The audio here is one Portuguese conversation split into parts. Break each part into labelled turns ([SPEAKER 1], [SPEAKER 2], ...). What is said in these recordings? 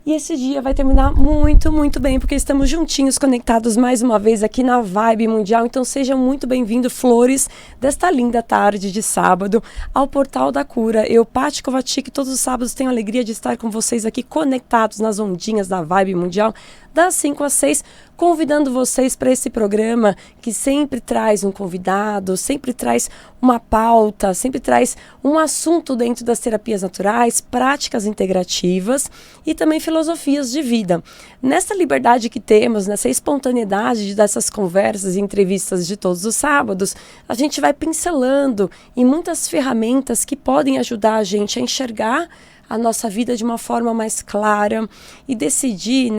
[SPEAKER 1] E esse dia vai terminar muito, muito bem, porque estamos juntinhos, conectados mais uma vez aqui na Vibe Mundial. Então sejam muito bem-vindos, flores, desta linda tarde de sábado, ao Portal da Cura. Eu, Paty Kovacic, todos os sábados tenho a alegria de estar com vocês aqui, conectados nas ondinhas da Vibe Mundial, das 5 às 6, convidando vocês para esse programa que sempre traz um convidado, sempre traz uma pauta, sempre traz um assunto dentro das terapias naturais, práticas integrativas e também filosofias de vida. Nessa liberdade que temos, nessa espontaneidade dessas conversas e entrevistas de todos os sábados, a gente vai pincelando em muitas ferramentas que podem ajudar a gente a enxergar a nossa vida de uma forma mais clara e decidir,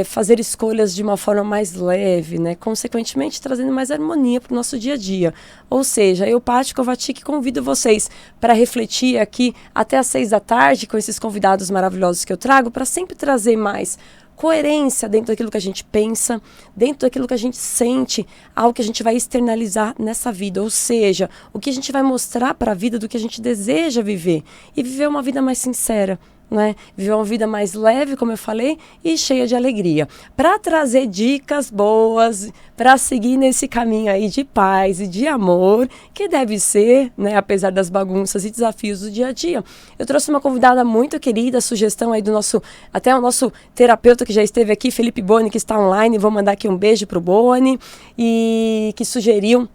[SPEAKER 1] fazer escolhas de uma forma mais leve, consequentemente trazendo mais harmonia para o nosso dia a dia. Ou seja, eu, Paty Kovacic, convido vocês para refletir aqui até às 6 da tarde com esses convidados maravilhosos que eu trago, para sempre trazer mais coerência dentro daquilo que a gente pensa, dentro daquilo que a gente sente, algo que a gente vai externalizar nessa vida, ou seja, o que a gente vai mostrar para a vida do que a gente deseja viver e viver uma vida mais sincera, viver uma vida mais leve, como eu falei, e cheia de alegria, para trazer dicas boas, para seguir nesse caminho aí de paz e de amor, que deve ser, apesar das bagunças e desafios do dia a dia. Eu trouxe uma convidada muito querida, sugestão aí do nosso terapeuta que já esteve aqui, Felipe Boni, que está online, vou mandar aqui um beijo pro Boni, e que sugeriu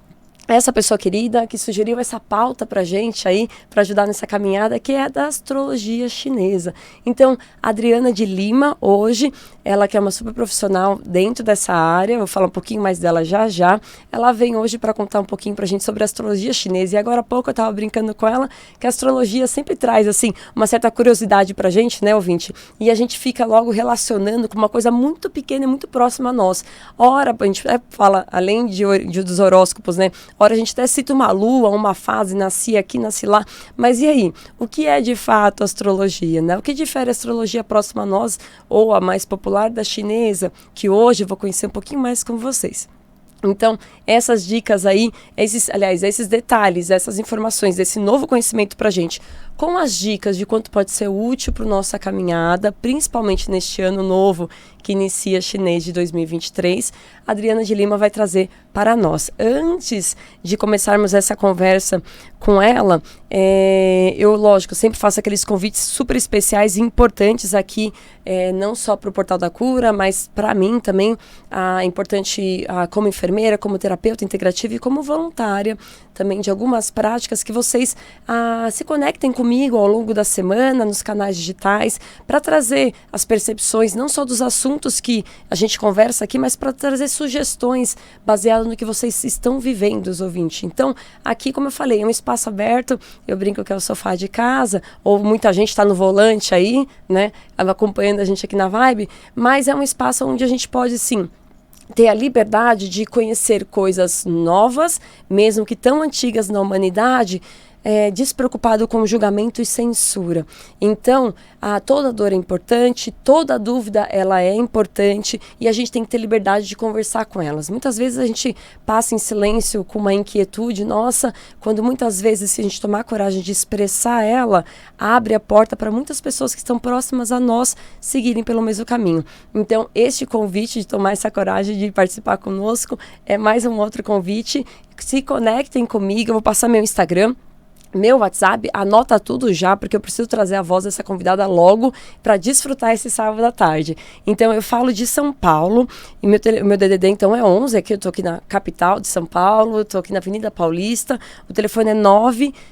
[SPEAKER 1] essa pessoa querida que sugeriu essa pauta pra gente aí, para ajudar nessa caminhada, que é da astrologia chinesa. Então, Adriana de Lima, hoje, ela que é uma super profissional dentro dessa área, vou falar um pouquinho mais dela já, ela vem hoje para contar um pouquinho pra gente sobre a astrologia chinesa. E agora há pouco eu tava brincando com ela, que a astrologia sempre traz, assim, uma certa curiosidade pra gente, ouvinte? E a gente fica logo relacionando com uma coisa muito pequena e muito próxima a nós. Ora, a gente fala, além dos horóscopos, Ora, a gente até cita uma lua, uma fase, nasci aqui, nasci lá. Mas e aí? O que é de fato a astrologia, O que difere a astrologia próxima a nós ou a mais popular da chinesa, que hoje eu vou conhecer um pouquinho mais com vocês. Então, essas dicas aí, esses detalhes, essas informações, esse novo conhecimento pra gente, com as dicas de quanto pode ser útil para nossa caminhada, principalmente neste ano novo que inicia chinês de 2023, a Adriana de Lima vai trazer para nós. Antes de começarmos essa conversa com ela, eu, lógico, sempre faço aqueles convites super especiais e importantes aqui, não só para o Portal da Cura, mas para mim também, importante como enfermeira, como terapeuta integrativa e como voluntária também de algumas práticas que vocês se conectem comigo ao longo da semana nos canais digitais para trazer as percepções não só dos assuntos que a gente conversa aqui, mas para trazer sugestões baseadas no que vocês estão vivendo, os ouvintes. Então, aqui, como eu falei, é um espaço aberto, eu brinco que é o sofá de casa, ou muita gente está no volante aí, acompanhando a gente aqui na Vibe, mas é um espaço onde a gente pode, sim, ter a liberdade de conhecer coisas novas, mesmo que tão antigas na humanidade, despreocupado com julgamento e censura. Então, toda dor é importante, toda dúvida ela é importante e a gente tem que ter liberdade de conversar com elas. Muitas vezes a gente passa em silêncio com uma inquietude nossa, quando muitas vezes, se a gente tomar coragem de expressar ela, abre a porta para muitas pessoas que estão próximas a nós seguirem pelo mesmo caminho. Então, este convite de tomar essa coragem de participar conosco é mais um outro convite. Se conectem comigo, eu vou passar meu Instagram, meu WhatsApp, anota tudo já, porque eu preciso trazer a voz dessa convidada logo para desfrutar esse sábado à tarde. Então, eu falo de São Paulo, e meu DDD, então, é 11, aqui eu tô aqui na capital de São Paulo, tô aqui na Avenida Paulista, o telefone é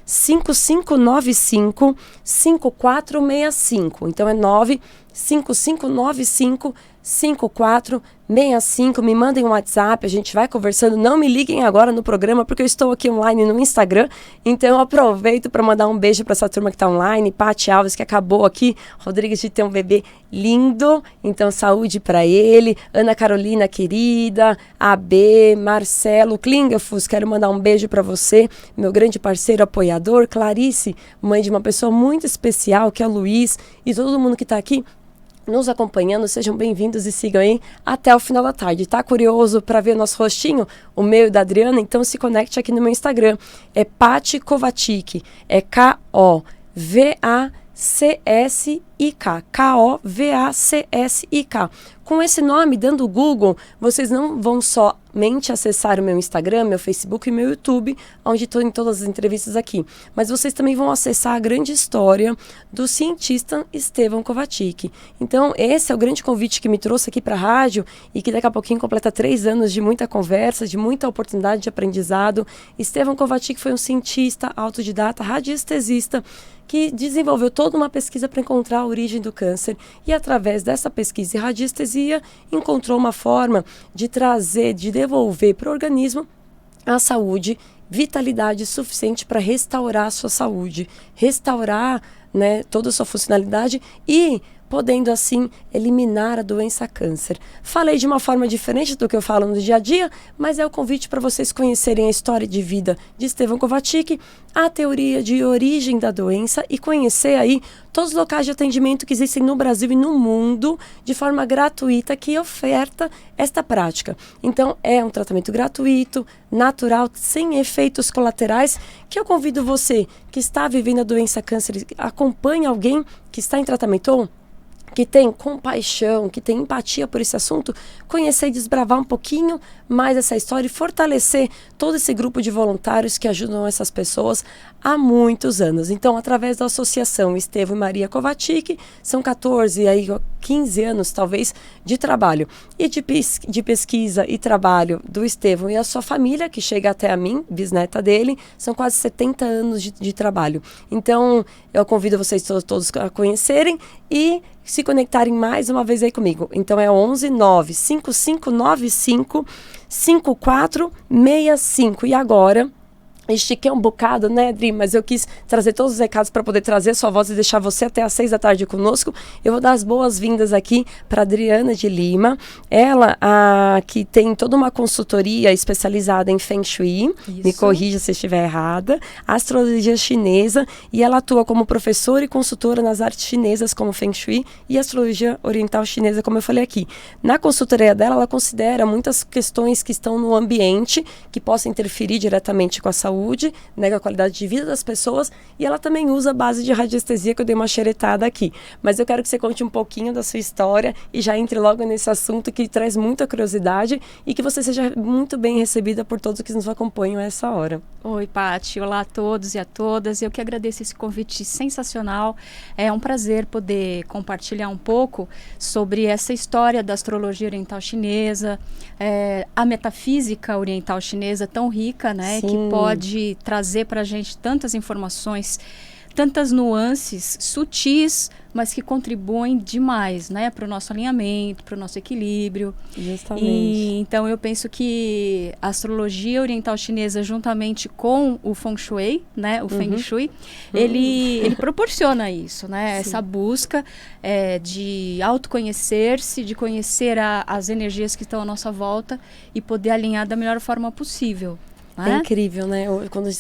[SPEAKER 1] 95595-5465, então é 95595-5465, me mandem um WhatsApp, a gente vai conversando, não me liguem agora no programa, porque eu estou aqui online no Instagram, então eu aproveito para mandar um beijo para essa turma que está online, Paty Alves, que acabou aqui, Rodrigues de ter um bebê lindo, então saúde para ele, Ana Carolina querida, AB, Marcelo, Klingelfuss, quero mandar um beijo para você, meu grande parceiro apoiador, Clarice, mãe de uma pessoa muito especial, que é o Luiz, e todo mundo que está aqui nos acompanhando, sejam bem-vindos e sigam aí até o final da tarde. Tá curioso para ver nosso rostinho? O meu e da Adriana? Então se conecte aqui no meu Instagram. É Paty Kovacic. É Kovacic. Kovacsik. Com esse nome, dando o Google, vocês não vão somente acessar o meu Instagram, meu Facebook e meu YouTube, onde estou em todas as entrevistas aqui, mas vocês também vão acessar a grande história do cientista Estevão Kovacsik. Então, esse é o grande convite que me trouxe aqui para a rádio e que daqui a pouquinho completa 3 anos de muita conversa, de muita oportunidade de aprendizado. Estevão Kovacsik foi um cientista autodidata, radiestesista, que desenvolveu toda uma pesquisa para encontrar a origem do câncer e, através dessa pesquisa e radiestesia, encontrou uma forma de trazer, de devolver para o organismo a saúde, vitalidade suficiente para restaurar a sua saúde, restaurar, né, toda a sua funcionalidade e podendo assim eliminar a doença câncer. Falei de uma forma diferente do que eu falo no dia a dia, mas é o convite para vocês conhecerem a história de vida de Estevão Kovacsik, a teoria de origem da doença e conhecer aí todos os locais de atendimento que existem no Brasil e no mundo de forma gratuita que oferta esta prática. Então é um tratamento gratuito, natural, sem efeitos colaterais, que eu convido você que está vivendo a doença câncer, acompanhe alguém que está em tratamento ou que tem compaixão, que tem empatia por esse assunto, conhecer e desbravar um pouquinho mais essa história e fortalecer todo esse grupo de voluntários que ajudam essas pessoas há muitos anos. Então, através da associação Estevão e Maria Kovacsik, são 14, aí 15 anos talvez, de trabalho. E de pesquisa e trabalho do Estevão e a sua família, que chega até a mim, bisneta dele, são quase 70 anos de trabalho. Então, eu convido vocês todos a conhecerem e se conectarem mais uma vez aí comigo. Então é 11 95595 5465. E agora, estiquei um bocado, né, Adri? Mas eu quis trazer todos os recados para poder trazer sua voz e deixar você até às 6 da tarde conosco. Eu vou dar as boas-vindas aqui para Adriana de Lima. Ela, que tem toda uma consultoria especializada em Feng Shui. Isso. Me corrija se eu estiver errada. Astrologia chinesa. E ela atua como professora e consultora nas artes chinesas, como Feng Shui, e astrologia oriental chinesa, como eu falei aqui. Na consultoria dela, ela considera muitas questões que estão no ambiente, que possam interferir diretamente com a saúde, né, com a qualidade de vida das pessoas, e ela também usa a base de radiestesia, que eu dei uma xeretada aqui. Mas eu quero que você conte um pouquinho da sua história e já entre logo nesse assunto que traz muita curiosidade e que você seja muito bem recebida por todos que nos acompanham a essa hora.
[SPEAKER 2] Oi, Paty. Olá a todos e a todas. Eu que agradeço esse convite sensacional. É um prazer poder compartilhar um pouco sobre essa história da astrologia oriental chinesa, a metafísica oriental chinesa tão rica, né, que pode trazer para a gente tantas informações, tantas nuances sutis, mas que contribuem demais, né, para o nosso alinhamento, para o nosso equilíbrio.
[SPEAKER 1] Justamente.
[SPEAKER 2] E, então eu penso que a astrologia oriental chinesa, juntamente com o Feng Shui, né, o Feng Shui, ele proporciona isso, né, essa busca de autoconhecer-se, de conhecer as energias que estão à nossa volta e poder alinhar da melhor forma possível.
[SPEAKER 1] É incrível, né? Quando a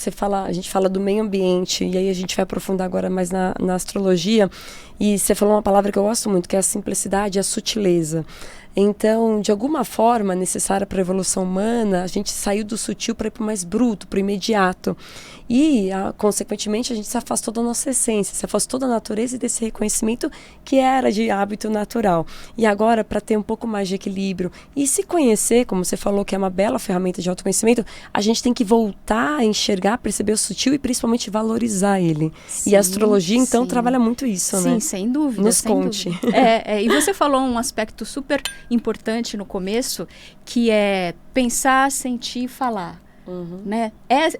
[SPEAKER 1] gente fala do meio ambiente, e aí a gente vai aprofundar agora mais na astrologia, e você falou uma palavra que eu gosto muito, que é a simplicidade e a sutileza. Então, de alguma forma necessária para a evolução humana, a gente saiu do sutil para ir para o mais bruto, para o imediato. E, consequentemente, a gente se afastou da nossa essência, se afastou da natureza e desse reconhecimento que era de hábito natural. E agora, para ter um pouco mais de equilíbrio e se conhecer, como você falou, que é uma bela ferramenta de autoconhecimento, a gente tem que voltar a enxergar, perceber o sutil e principalmente valorizar ele. Sim, e a astrologia, então, trabalha muito isso, né?
[SPEAKER 2] Sim, sem dúvida.
[SPEAKER 1] Nos conte.
[SPEAKER 2] E você falou um aspecto super importante no começo, que é pensar, sentir e falar. Né?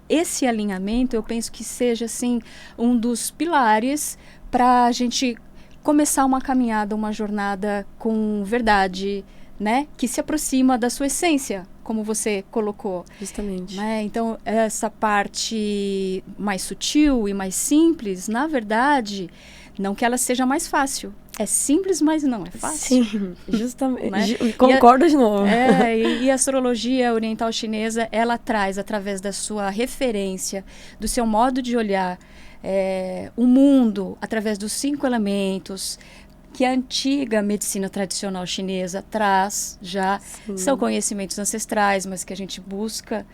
[SPEAKER 2] Esse alinhamento, eu penso que seja assim, um dos pilares para a gente começar uma caminhada, uma jornada com verdade, né? Que se aproxima da sua essência, como você colocou.
[SPEAKER 1] Justamente.
[SPEAKER 2] Né? Então, essa parte mais sutil e mais simples, na verdade, não que ela seja mais fácil. É simples, mas não é fácil.
[SPEAKER 1] Sim, justamente. Né? Concordo de novo.
[SPEAKER 2] E a astrologia oriental chinesa, ela traz, através da sua referência, do seu modo de olhar o mundo, através dos 5 elementos, que a antiga medicina tradicional chinesa traz já. Sim. São conhecimentos ancestrais, mas que a gente busca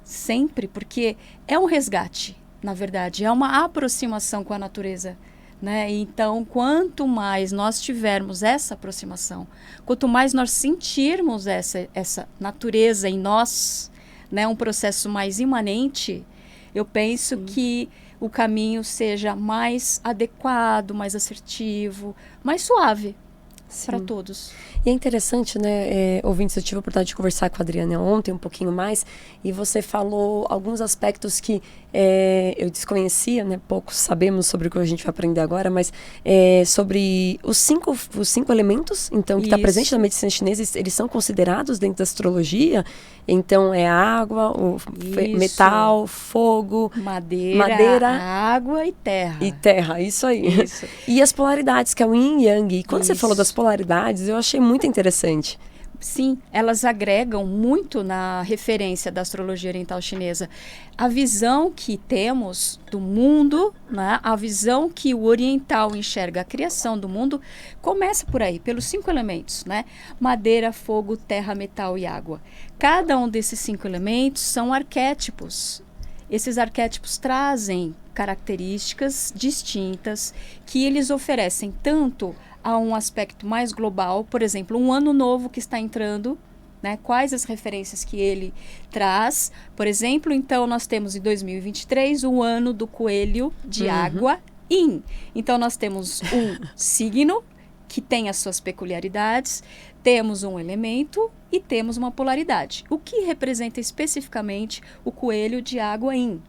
[SPEAKER 2] sempre, porque é um resgate, na verdade, é uma aproximação com a natureza. né? Então, quanto mais nós tivermos essa aproximação, quanto mais nós sentirmos essa natureza em nós, né? Um processo mais imanente, eu penso que o caminho seja mais adequado, mais assertivo, mais suave para todos.
[SPEAKER 1] E é interessante, né, ouvintes, eu tive a oportunidade de conversar com a Adriana ontem um pouquinho mais, e você falou alguns aspectos que eu desconhecia, né, poucos sabemos sobre o que a gente vai aprender agora, mas sobre os cinco elementos, então, que está presente na medicina chinesa, eles são considerados dentro da astrologia, então é água, metal, fogo, madeira,
[SPEAKER 2] água e terra.
[SPEAKER 1] E terra, isso aí. Isso. E as polaridades, que é o yin e yang. E quando você falou das polaridades, eu achei muito interessante.
[SPEAKER 2] Sim, elas agregam muito na referência da astrologia oriental chinesa. A visão que temos do mundo, né, a visão que o oriental enxerga a criação do mundo, começa por aí, pelos 5 elementos, né? Madeira, fogo, terra, metal e água. Cada um desses 5 elementos são arquétipos. Esses arquétipos trazem características distintas que eles oferecem tanto a um aspecto mais global, por exemplo, um ano novo que está entrando, né? Quais as referências que ele traz? Por exemplo, então nós temos em 2023 o ano do coelho de água Yin. Então nós temos um signo que tem as suas peculiaridades, temos um elemento e temos uma polaridade. O que representa especificamente o coelho de água Yin?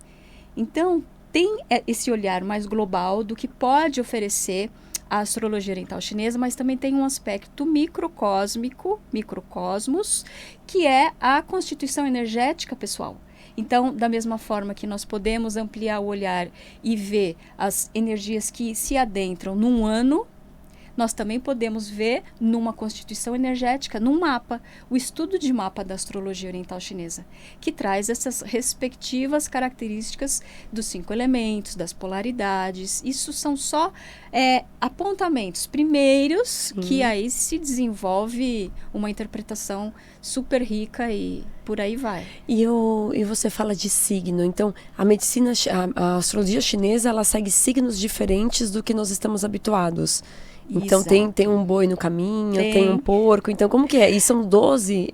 [SPEAKER 2] Então tem esse olhar mais global do que pode oferecer a astrologia oriental chinesa, mas também tem um aspecto microcósmico, microcosmos, que é a constituição energética pessoal. Então, da mesma forma que nós podemos ampliar o olhar e ver as energias que se adentram num ano, nós também podemos ver numa constituição energética, num mapa, o estudo de mapa da astrologia oriental chinesa, que traz essas respectivas características dos 5 elementos, das polaridades. Isso são só apontamentos primeiros, que aí se desenvolve uma interpretação super rica e por aí vai.
[SPEAKER 1] E você fala de signo, então a medicina, a astrologia chinesa, ela segue signos diferentes do que nós estamos habituados. Então tem um boi no caminho, tem um porco, então como que é? E são 12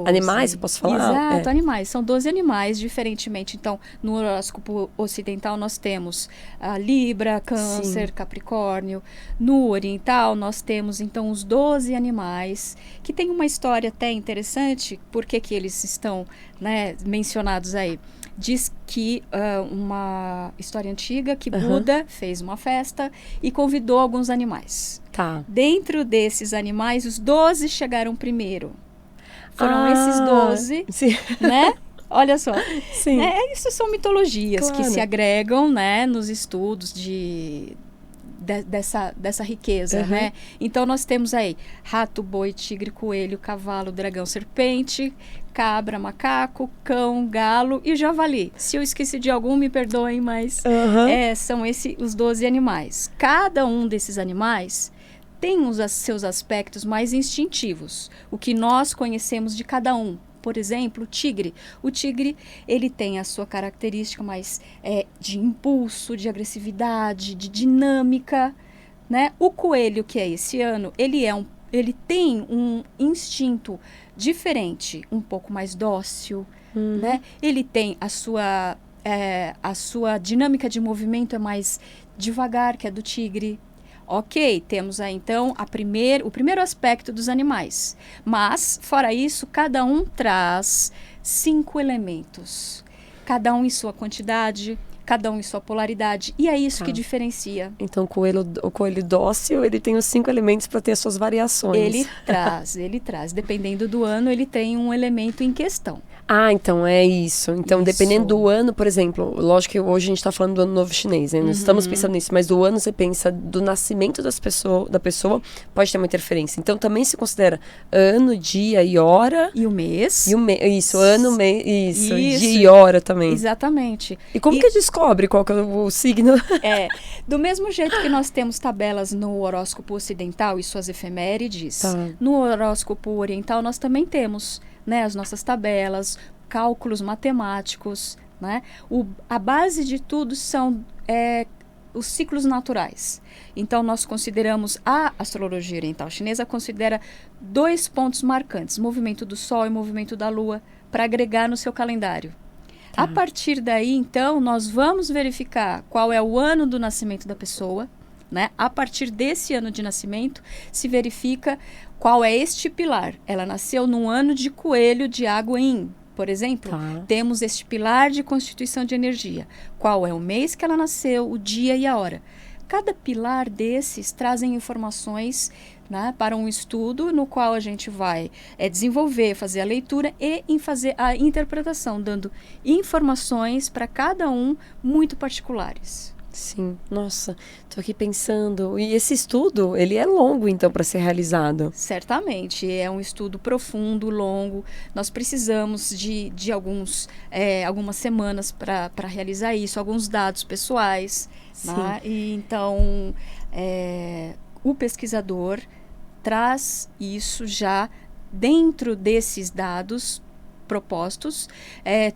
[SPEAKER 1] animais, eu posso falar?
[SPEAKER 2] Exato, animais, são 12 animais, diferentemente. Então, no horóscopo ocidental nós temos a Libra, Câncer, Capricórnio. No oriental nós temos então os 12 animais, que tem uma história até interessante, por que eles estão, né, mencionados aí. Diz que uma história antiga que Buda fez uma festa e convidou alguns animais.
[SPEAKER 1] Tá.
[SPEAKER 2] Dentro desses animais, os 12 chegaram primeiro. Foram esses 12, né? Olha só.
[SPEAKER 1] Sim.
[SPEAKER 2] Isso são mitologias que se agregam, né, nos estudos dessa riqueza, né? Então nós temos aí rato, boi, tigre, coelho, cavalo, dragão, serpente, cabra, macaco, cão, galo e javali. Se eu esqueci de algum, me perdoem, mas são os 12 animais. Cada um desses animais tem os seus aspectos mais instintivos, o que nós conhecemos de cada um. Por exemplo, o tigre. O tigre, ele tem a sua característica mais de impulso, de agressividade, de dinâmica, né? O coelho, que é esse ano, ele tem um instinto diferente, um pouco mais dócil, né? Ele tem a sua dinâmica de movimento é mais devagar, que é do tigre. Ok, temos aí então o primeiro aspecto dos animais. Mas, fora isso, cada um traz 5 elementos. Cada um em sua quantidade, cada um em sua polaridade. E é isso que diferencia.
[SPEAKER 1] Então, o coelho dócil, ele tem os 5 elementos para ter as suas variações.
[SPEAKER 2] Ele traz. Dependendo do ano, ele tem um elemento em questão.
[SPEAKER 1] Ah, então é isso. Então, dependendo do ano, por exemplo, lógico que hoje a gente está falando do ano novo chinês, né? Nós estamos pensando nisso, mas do ano você pensa do nascimento da pessoa, pode ter uma interferência. Então, também se considera ano, dia e hora.
[SPEAKER 2] E o mês.
[SPEAKER 1] Isso, ano, mês, isso, dia e hora também.
[SPEAKER 2] Exatamente.
[SPEAKER 1] E como que descobre qual que é o signo?
[SPEAKER 2] Do mesmo jeito que nós temos tabelas no horóscopo ocidental e suas efemérides, no horóscopo oriental nós também temos, né, as nossas tabelas, cálculos matemáticos, né? A base de tudo são os ciclos naturais. Então, nós consideramos, a astrologia oriental chinesa considera 2 pontos marcantes, movimento do Sol e movimento da Lua, para agregar no seu calendário.
[SPEAKER 1] Tá.
[SPEAKER 2] A partir daí, então, nós vamos verificar qual é o ano do nascimento da pessoa, né? A partir desse ano de nascimento, se verifica qual é este pilar. Ela nasceu num ano de coelho de água Yin, por exemplo.
[SPEAKER 1] Tá.
[SPEAKER 2] Temos este pilar de constituição de energia. Qual é o mês que ela nasceu, o dia e a hora. Cada pilar desses trazem informações, né, para um estudo no qual a gente vai desenvolver, fazer a leitura e fazer a interpretação, dando informações para cada um muito particulares.
[SPEAKER 1] Sim, nossa, tô aqui pensando. E esse estudo, ele é longo, então, para ser realizado?
[SPEAKER 2] Certamente, é um estudo profundo, longo. Nós precisamos de algumas semanas para realizar isso, alguns dados pessoais. Né? E então, o pesquisador traz isso já dentro desses dados propostos,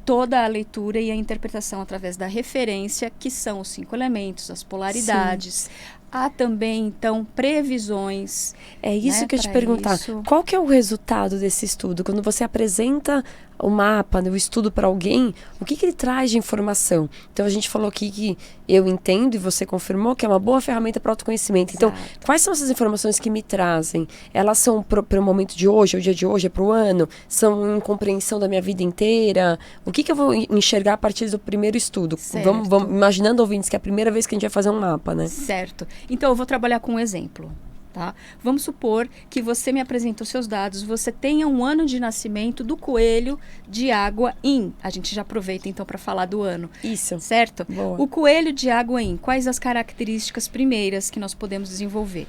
[SPEAKER 2] toda a leitura e a interpretação através da referência, que são os 5 elementos, as polaridades. Sim. Há também, então, previsões.
[SPEAKER 1] É isso, né, que eu ia te perguntar. Isso. Qual que é o resultado desse estudo? Quando você apresenta o mapa, né, o estudo para alguém, o que ele traz de informação? Então, a gente falou aqui que eu entendo e você confirmou que é uma boa ferramenta para autoconhecimento. Exato. Então, quais são essas informações que me trazem? Elas são para o momento de hoje, é o dia de hoje, é para o ano? São em compreensão da minha vida inteira? O que eu vou enxergar a partir do primeiro estudo? Vamos imaginando, ouvintes, que é a primeira vez que a gente vai fazer um mapa, né?
[SPEAKER 2] Certo. Então, eu vou trabalhar com um exemplo. Tá? Vamos supor que você me apresenta os seus dados, você tenha um ano de nascimento do coelho de água Yin. A gente já aproveita então para falar do ano.
[SPEAKER 1] Isso.
[SPEAKER 2] Certo?
[SPEAKER 1] Boa.
[SPEAKER 2] O coelho de água Yin, quais as características primeiras que nós podemos desenvolver?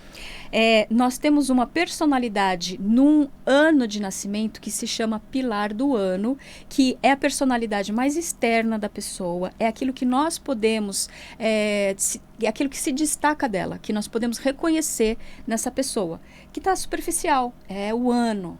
[SPEAKER 2] Nós temos uma personalidade num ano de nascimento que se chama pilar do ano, que é a personalidade mais externa da pessoa, é aquilo que nós podemos, é aquilo que se destaca dela, que nós podemos reconhecer nessa pessoa, que está superficial, é o ano.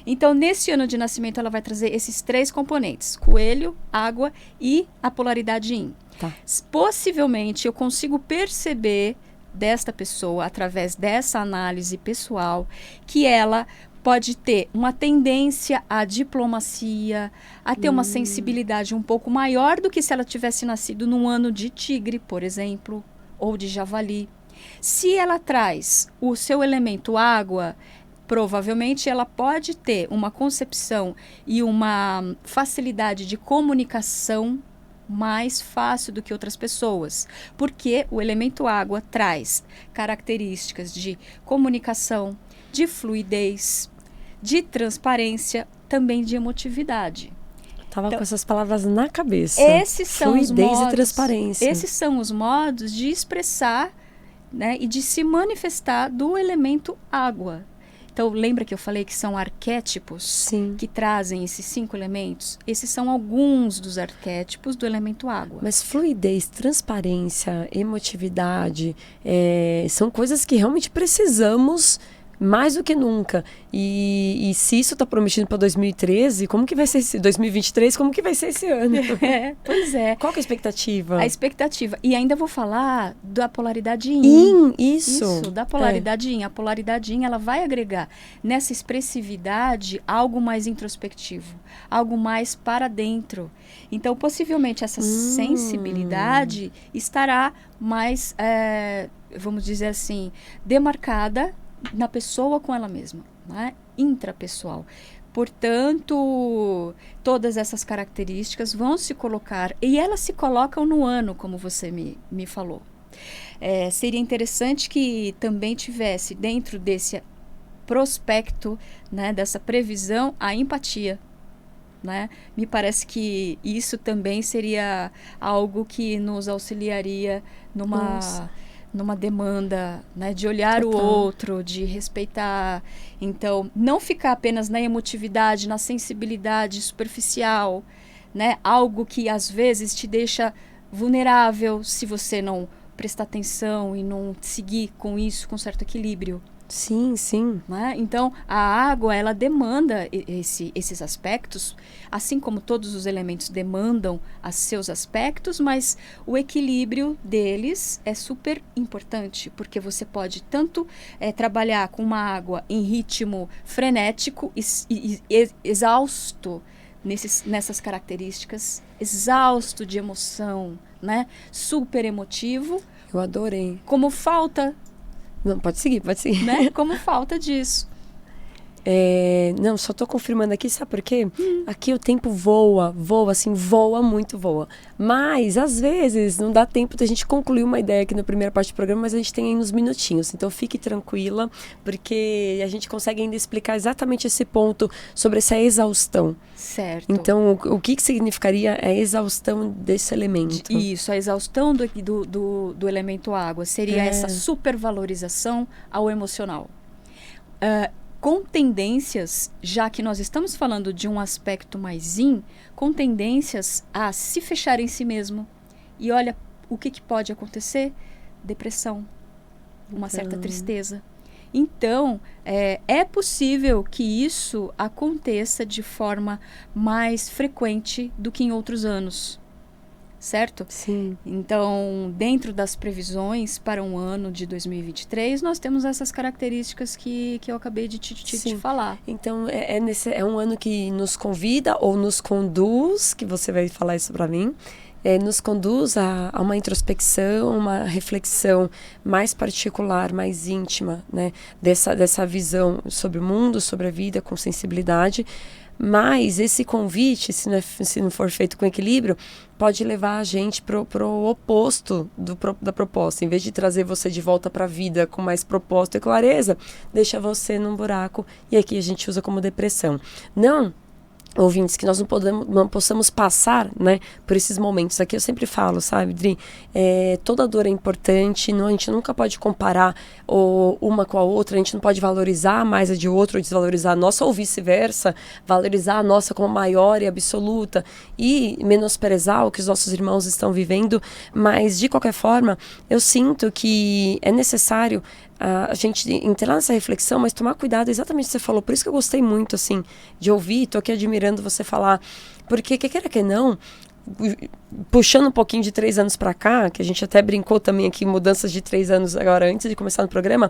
[SPEAKER 2] Então, nesse ano de nascimento, ela vai trazer esses 3 componentes, coelho, água e a polaridade Yin.
[SPEAKER 1] Tá.
[SPEAKER 2] Possivelmente, eu consigo perceber desta pessoa, através dessa análise pessoal, que ela pode ter uma tendência à diplomacia, a ter uma sensibilidade um pouco maior do que se ela tivesse nascido num ano de tigre, por exemplo, ou de javali. Se ela traz o seu elemento água, provavelmente ela pode ter uma concepção e uma facilidade de comunicação mais fácil do que outras pessoas, porque o elemento água traz características de comunicação, de fluidez, de transparência, também de emotividade.
[SPEAKER 1] Estava com essas palavras na cabeça.
[SPEAKER 2] Esses são
[SPEAKER 1] fluidez
[SPEAKER 2] os modos,
[SPEAKER 1] e transparência.
[SPEAKER 2] Esses são os modos de expressar, né, e de se manifestar do elemento água. Então, lembra que eu falei que são arquétipos?
[SPEAKER 1] Sim.
[SPEAKER 2] Que trazem esses 5 elementos? Esses são alguns dos arquétipos do elemento água.
[SPEAKER 1] Mas fluidez, transparência, emotividade, são coisas que realmente precisamos mais do que nunca. E se isso está prometido para 2013, como que vai ser esse 2023? Como que vai ser esse ano?
[SPEAKER 2] Pois é.
[SPEAKER 1] Qual que é a expectativa?
[SPEAKER 2] A expectativa. E ainda vou falar da polaridade Yin.
[SPEAKER 1] Yin, isso.
[SPEAKER 2] Da polaridade Yin. A polaridade Yin, ela vai agregar nessa expressividade algo mais introspectivo, algo mais para dentro. Então, possivelmente, essa sensibilidade estará mais, vamos dizer assim, demarcada na pessoa com ela mesma, né? Intrapessoal. Portanto, todas essas características vão se colocar, e elas se colocam no ano, como você me falou. Seria interessante que também tivesse dentro desse prospecto, né, dessa previsão, a empatia. Né? Me parece que isso também seria algo que nos auxiliaria numa demanda, né, de olhar o outro, de respeitar. Então, não ficar apenas na emotividade, na sensibilidade superficial, né? Algo que às vezes te deixa vulnerável se você não prestar atenção e não seguir com isso com certo equilíbrio.
[SPEAKER 1] Sim, sim.
[SPEAKER 2] Né? Então, a água, ela demanda esses aspectos, assim como todos os elementos demandam os seus aspectos, mas o equilíbrio deles é super importante, porque você pode tanto trabalhar com uma água em ritmo frenético e exausto nessas características, exausto de emoção, né? Super emotivo.
[SPEAKER 1] Eu adorei.
[SPEAKER 2] Como falta...
[SPEAKER 1] Não, pode seguir,
[SPEAKER 2] Né? Como falta disso.
[SPEAKER 1] Não, só tô confirmando aqui, sabe por quê? Aqui o tempo voa, assim, voa muito, voa. Mas, às vezes, não dá tempo da gente concluir uma ideia aqui na primeira parte do programa, mas a gente tem aí uns minutinhos. Então, fique tranquila, porque a gente consegue ainda explicar exatamente esse ponto sobre essa exaustão.
[SPEAKER 2] Certo.
[SPEAKER 1] Então, o que significaria a exaustão desse elemento?
[SPEAKER 2] Isso, a exaustão do elemento água seria essa supervalorização ao emocional. Com tendências, já que nós estamos falando de um aspecto mais yin, com tendências a se fechar em si mesmo. E olha, o que pode acontecer? Depressão, uma certa tristeza. Então, é possível que isso aconteça de forma mais frequente do que em outros anos. Certo?
[SPEAKER 1] Sim.
[SPEAKER 2] Então, dentro das previsões para um ano de 2023, nós temos essas características que eu acabei de te falar.
[SPEAKER 1] Então, é um ano que nos convida ou nos conduz, que você vai falar isso para mim, nos conduz a uma introspecção, uma reflexão mais particular, mais íntima, né? Dessa visão sobre o mundo, sobre a vida, com sensibilidade. Mas esse convite, se não for feito com equilíbrio, pode levar a gente pro oposto da proposta. Em vez de trazer você de volta para a vida com mais propósito e clareza, deixa você num buraco, e aqui a gente usa como depressão. Não, ouvintes, que nós não possamos passar, né, por esses momentos. Aqui eu sempre falo, sabe, Dri, toda dor é importante, a gente nunca pode comparar uma com a outra, a gente não pode valorizar mais a de outra ou desvalorizar a nossa, ou vice-versa, valorizar a nossa como maior e absoluta e menosprezar o que os nossos irmãos estão vivendo, mas de qualquer forma, eu sinto que é necessário a gente entrar nessa reflexão, mas tomar cuidado, exatamente o que você falou. Por isso que eu gostei muito, assim, de ouvir, tô aqui admirando você falar, porque, quer queira que não, puxando um pouquinho de 3 anos para cá, que a gente até brincou também aqui, mudanças de 3 anos agora, antes de começar no programa,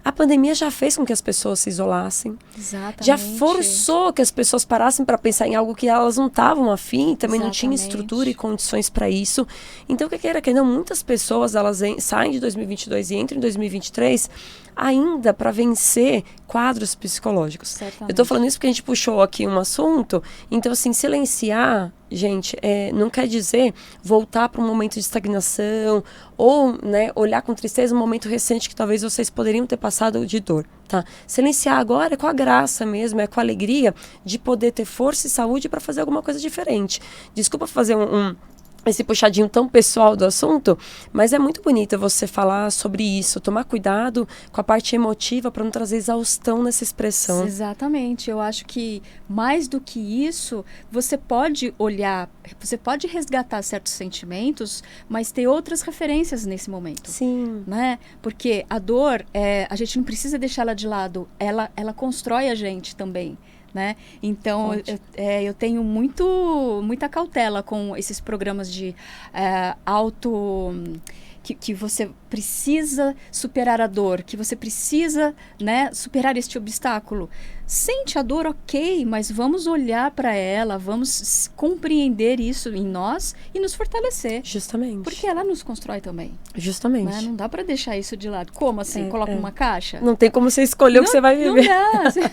[SPEAKER 1] a pandemia já fez com que as pessoas se isolassem.
[SPEAKER 2] Exatamente.
[SPEAKER 1] Já forçou que as pessoas parassem para pensar em algo que elas não estavam afim, também não tinham estrutura e condições para isso. Então, que queira que não, muitas pessoas elas saem de 2022 e entram em 2023 ainda para vencer quadros psicológicos.
[SPEAKER 2] Certamente.
[SPEAKER 1] Eu estou falando isso porque a gente puxou aqui um assunto, então assim, silenciar, gente, não quer dizer voltar para um momento de estagnação ou, né, olhar com tristeza um momento recente que talvez vocês poderiam ter passado de dor, tá? Silenciar agora é com a graça mesmo, é com a alegria de poder ter força e saúde para fazer alguma coisa diferente. Desculpa fazer esse puxadinho tão pessoal do assunto, mas é muito bonito você falar sobre isso, tomar cuidado com a parte emotiva para não trazer exaustão nessa expressão.
[SPEAKER 2] Exatamente, eu acho que mais do que isso, você pode olhar, você pode resgatar certos sentimentos, mas ter outras referências nesse momento.
[SPEAKER 1] Sim.
[SPEAKER 2] Né? Porque a dor, a gente não precisa deixá-la de lado, ela constrói a gente também. Né? Então, eu tenho muita cautela com esses programas de que você precisa superar a dor, que você precisa, né, superar este obstáculo. Sente a dor, ok, mas vamos olhar para ela, vamos compreender isso em nós e nos fortalecer.
[SPEAKER 1] Justamente.
[SPEAKER 2] Porque ela nos constrói também.
[SPEAKER 1] Justamente.
[SPEAKER 2] Né? Não dá para deixar isso de lado. Como assim? Coloca uma caixa?
[SPEAKER 1] Não tem como você escolher o que você vai viver.
[SPEAKER 2] Não dá.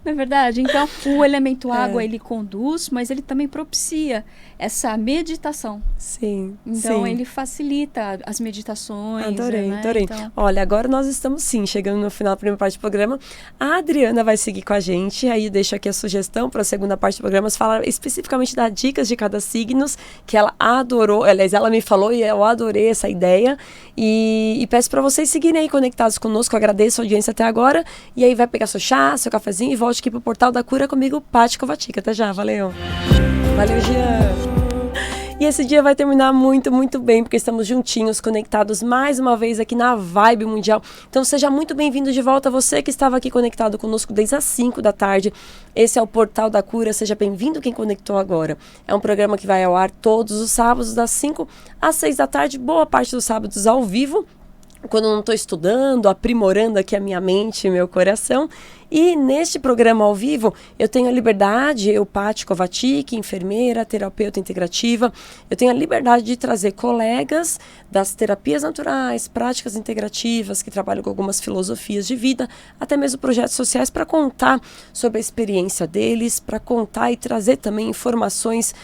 [SPEAKER 2] Não é verdade? Então, o elemento água, ele conduz, mas ele também propicia essa meditação.
[SPEAKER 1] Sim.
[SPEAKER 2] Então, ele facilita as meditações.
[SPEAKER 1] Adorei,
[SPEAKER 2] né?
[SPEAKER 1] adorei.
[SPEAKER 2] Então...
[SPEAKER 1] Olha, agora nós estamos sim chegando no final da primeira parte do programa. A Adriana vai seguir com a gente. Aí eu deixo aqui a sugestão para a segunda parte do programa, falar especificamente das dicas de cada signo, que ela adorou. Aliás, ela me falou e eu adorei essa ideia. E peço para vocês seguirem aí conectados conosco. Eu agradeço a audiência até agora. E aí vai pegar seu chá, seu cafezinho e volte aqui pro Portal da Cura comigo, Paty Kovacic. Até já, valeu. Valeu, Jean. E esse dia vai terminar muito, muito bem, porque estamos juntinhos, conectados mais uma vez aqui na Vibe Mundial. Então seja muito bem-vindo de volta, você que estava aqui conectado conosco desde as 5 da tarde. Esse é o Portal da Cura, seja bem-vindo quem conectou agora. É um programa que vai ao ar todos os sábados, das 5 às 6 da tarde, boa parte dos sábados ao vivo, quando eu não estou estudando, aprimorando aqui a minha mente e meu coração. E neste programa ao vivo, eu tenho a liberdade, eu, Paty Kovacic, enfermeira, terapeuta integrativa, eu tenho a liberdade de trazer colegas das terapias naturais, práticas integrativas, que trabalham com algumas filosofias de vida, até mesmo projetos sociais, para contar sobre a experiência deles, para contar e trazer também informações